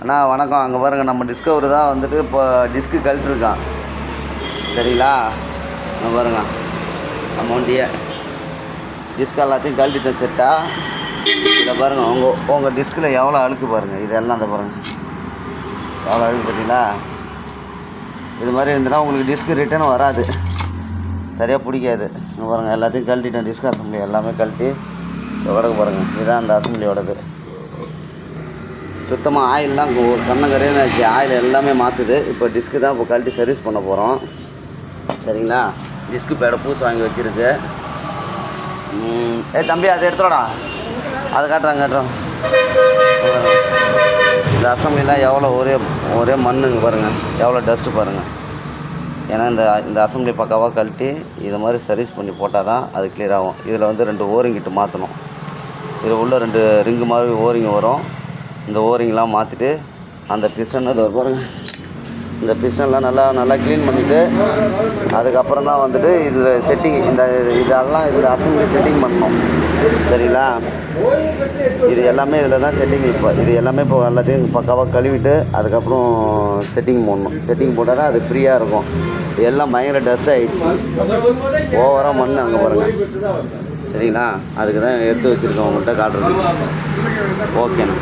அண்ணா வணக்கம். அங்கே பாருங்கள், நம்ம டிஸ்கவர் தான் வந்துட்டு இப்போ டிஸ்க்கு கழட்டிருக்கான். சரிங்களா? அங்கே பாருங்கள், நம்ம வண்டியை டிஸ்க் எல்லாத்தையும் கழட்டிட்டேன் செட்டாக. இதில் பாருங்கள், உங்கள் டிஸ்கில் எவ்வளோ அழுக்கு பாருங்கள். இதெல்லாம் அந்த பாருங்கள் எவ்வளோ அழுக்கு பார்த்தீங்களா? இது மாதிரி இருந்துன்னா உங்களுக்கு டிஸ்க்கு ரிட்டன் வராது, சரியாக பிடிக்காது. இங்கே பாருங்கள், எல்லாத்தையும் கழட்டிட்டேன். டிஸ்க் அசம்பிளி எல்லாமே கழட்டி உடக்கு பாருங்கள். இதுதான் அந்த அசம்பிளியோடது. சுத்தமாக ஆயிலெலாம் கண்ணங்கரைன்னு ஆச்சு. ஆயில் எல்லாமே மாற்றுது. இப்போ டிஸ்க்கு தான் இப்போ கழட்டி சர்வீஸ் பண்ண போகிறோம். சரிங்களா? டிஸ்க்கு பேடை பூஸ் வாங்கி வச்சுருக்கு. தம்பி அதை எடுத்துடா, அதை காட்டுறோம். இந்த அசம்பிளிலாம் எவ்வளோ ஒரே மண்ணுங்க பாருங்கள், எவ்வளோ டஸ்ட்டு பாருங்கள். ஏன்னா இந்த அசம்பிளி பக்காவாக கழட்டி இது மாதிரி சர்வீஸ் பண்ணி போட்டால் தான் அது கிளியர் ஆகும். இதில் வந்து 2 ஓரிங் கிட்ட மாற்றணும். இதில் உள்ள 2 ரிங்கு மாதிரி ஓரிங் வரும். இந்த ஓரிங்லாம் மாற்றிட்டு அந்த பிஸ்டன் அது பாருங்கள், இந்த பிஸ்டன்லாம் நல்லா க்ளீன் பண்ணிவிட்டு அதுக்கப்புறம் தான் வந்துட்டு இதில் செட்டிங் இதெல்லாம் இதில் அசம்பிளி செட்டிங் பண்ணணும். சரிங்களா? இது எல்லாமே இதில் தான் செட்டிங். இது எல்லாமே இப்போ எல்லாத்தையும் பக்காவாக கழுவிட்டு அதுக்கப்புறம் செட்டிங் போடணும். செட்டிங் போட்டால் தான் அது ஃப்ரீயாக இருக்கும். எல்லாம் பயங்கர டஸ்ட் ஆகிடுச்சு, ஓவராக மண் அங்கே பாருங்கள். சரிங்களா? அதுக்கு தான் எடுத்து வச்சுருக்கேன் உங்கள்கிட்ட காட்டுறது. ஓகேண்ணா.